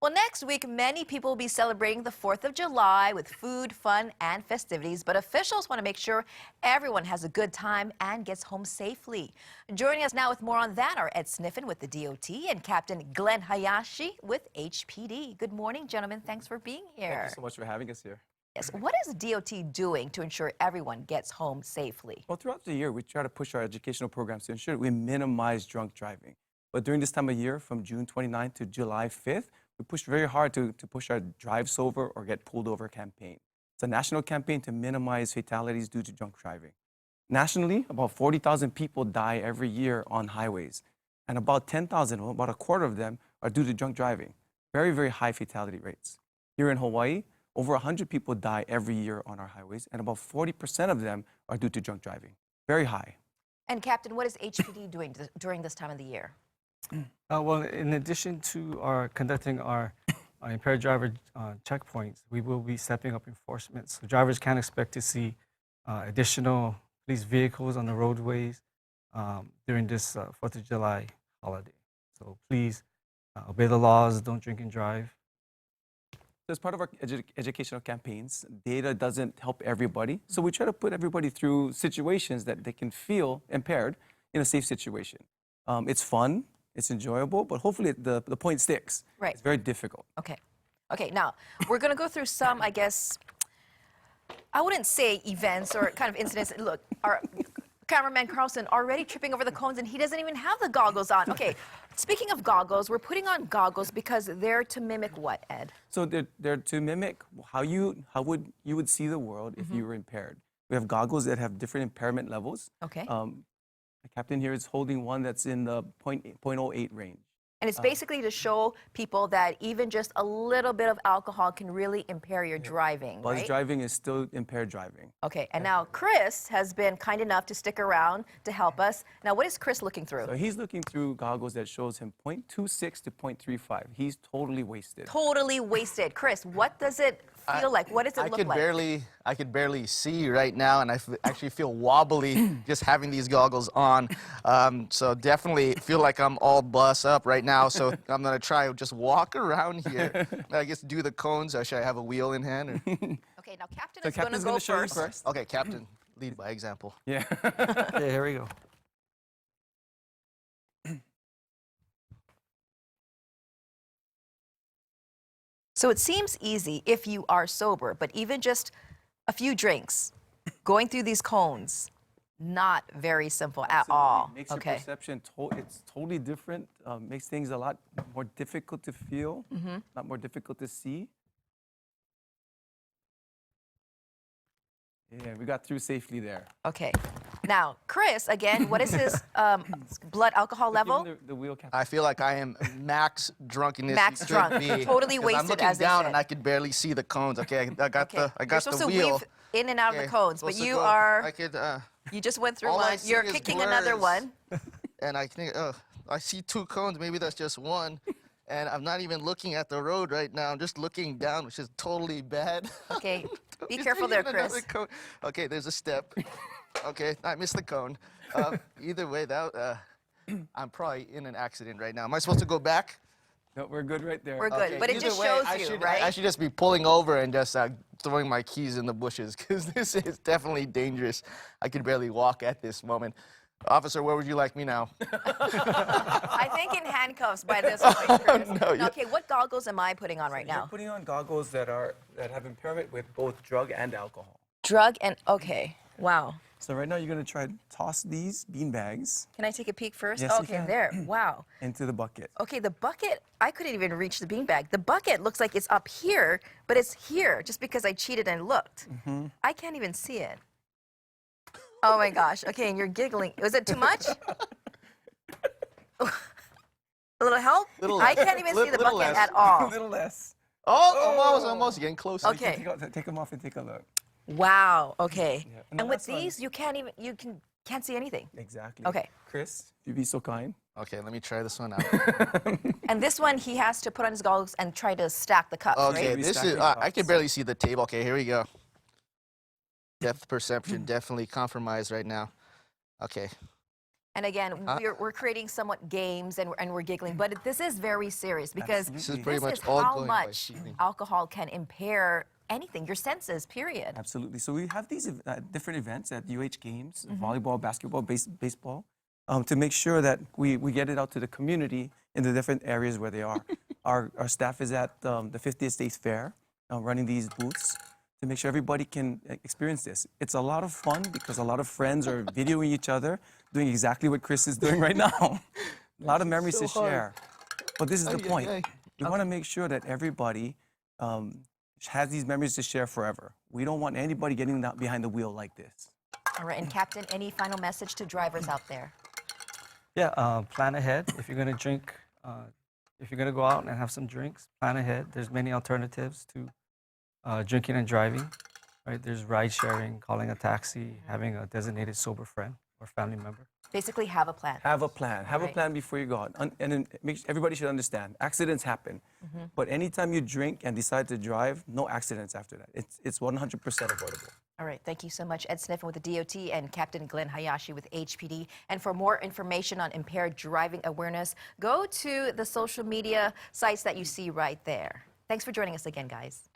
Well, next week, many people will be celebrating the 4th of July with food, fun, and festivities. But officials want to make sure everyone has a good time and gets home safely. Joining us now with more on that are Ed Sniffen with the DOT and Captain Glenn Hayashi with HPD. Good morning, gentlemen. Thanks for being here. Thank you so much for having us here. Yes. What is DOT doing to ensure everyone gets home safely? Well, throughout the year, we try to push our educational programs to ensure we minimize drunk driving. But during this time of year, from June 29th to July 5th, we pushed very hard to push our Drive Sober or Get Pulled Over campaign. It's a national campaign to minimize fatalities due to drunk driving. Nationally, about 40,000 people die every year on highways, and about 10,000, about a quarter of them, are due to drunk driving. Very, very high fatality rates. Here in Hawaii, over 100 people die every year on our highways, and about 40% of them are due to drunk driving. Very high. And Captain, what is HPD doing during this time of the year? Well, in addition to conducting our impaired driver checkpoints, we will be stepping up enforcement. So drivers can expect to see additional police vehicles on the roadways during this 4th of July holiday. So please obey the laws, don't drink and drive. As part of our educational campaigns, data doesn't help everybody. So we try to put everybody through situations that they can feel impaired in a safe situation. It's fun. It's enjoyable, but hopefully the point sticks. Right. It's very difficult. Okay. Okay, now we're going to go through some, I guess, I wouldn't say events or kind of incidents. Look, our cameraman Carlson already tripping over the cones and he doesn't even have the goggles on. Okay, speaking of goggles, we're putting on goggles because they're to mimic what, Ed? So they're to mimic how you would see the world if you were impaired. We have goggles that have different impairment levels. Okay. The captain here is holding one that's in the 0.08 range. And it's basically to show people that even just a little bit of alcohol can really impair your driving, Buzz right? driving is still impaired driving. Okay, and now Chris has been kind enough to stick around to help us. Now, what is Chris looking through? So he's looking through goggles that shows him 0.26 to 0.35. He's totally wasted. Totally wasted. Chris, what does it feel like? What does it look like? I could barely see right now, and I actually feel wobbly just having these goggles on. So definitely feel like I'm all bust up right now. So I'm gonna try to just walk around here. I guess do the cones. Or should I have a wheel in hand? Or? Okay, now Captain So is going to Captain's go gonna show you first. first. Okay, Captain, lead by example. Yeah. Okay, here we go. So it seems easy if you are sober, but even just a few drinks, going through these cones, not very simple at all. Makes your perception, it's totally different. Makes things a lot more difficult to feel, a lot more difficult to see. Yeah, we got through safely there. Okay. Now, Chris, again, what is his blood alcohol level? Give him the wheel, Captain. I feel like I am max drunkenness. Max should drunk. be, Totally 'cause wasted, I'm looking as they down said. and I could barely see the cones. Okay, I got Okay. the You're supposed the to wheel. weave in and out of the Okay, cones, but supposed to you go. are, I could. you just went through all I one. see You're is kicking another blurs. one. And I think, I see two cones. Maybe that's just one. And I'm not even looking at the road right now. I'm just looking down, which is totally bad. Okay, be Is careful there, even another Chris. cone? Okay, there's a step. Okay, I missed the cone. Either way, I'm probably in an accident right now. Am I supposed to go back? No, we're good right there. We're good, Okay, but it either just way, shows I you, should, right? I should just be pulling over and just throwing my keys in the bushes because this is definitely dangerous. I could barely walk at this moment. Officer, where would you like me now? I think in handcuffs by this point, Chris. No, yeah. Okay, what goggles am I putting on right You're now? putting on goggles that have impairment with both drug and alcohol. Drug and, okay, wow. So right now you're gonna try to toss these bean bags Can I take a peek first? Yes, you Okay, can. there, wow. into the bucket. Okay, the bucket, I couldn't even reach the beanbag. The bucket looks like it's up here, but it's here just because I cheated and looked. I can't even see it. Oh my gosh. Okay, and you're giggling. Was it too much? A little help? Little I less. can't even see the Little bucket less. at A all. little less. Oh, almost getting close. Okay. Take them off and take a look. Wow. Okay. Yeah, and the And with last one. these, you can't see anything. Exactly. Okay. Chris, if you'd be so kind. Okay, let me try this one out. And this one, he has to put on his goggles and try to stack the cups, Okay, right? We this stack is. the I cups. can barely see the table. Okay, here we go. Depth perception definitely compromised right now. Okay. And again, we're creating somewhat games and we're giggling, but this is very serious because Absolutely. This is pretty much is all how going by much feeling. alcohol can impair anything, your senses, period. Absolutely. So we have these different events at UH Games, volleyball, basketball, baseball, to make sure that we get it out to the community in the different areas where they are. Our staff is at the 50th State Fair running these booths to make sure everybody can experience this. It's a lot of fun because a lot of friends are videoing each other, doing exactly what Chris is doing right now. A lot of memories so to hard. share. But this is the Ay, ay, point. ay. We want to make sure that everybody has these memories to share forever. We don't want anybody getting out behind the wheel like this. All right, and Captain, any final message to drivers out there? Yeah, plan ahead. If you're going to drink, if you're going to go out and have some drinks, plan ahead. There's many alternatives to drinking and driving, right? There's ride sharing, calling a taxi, having a designated sober friend or family member. Basically, have a plan. Have a plan. Have a Right. plan before you go out. And then everybody should understand, accidents happen. But anytime you drink and decide to drive, no accidents after that. It's 100% avoidable. All right, thank you so much, Ed Sniffen with the DOT and Captain Glenn Hayashi with HPD. And for more information on impaired driving awareness, go to the social media sites that you see right there. Thanks for joining us again, guys.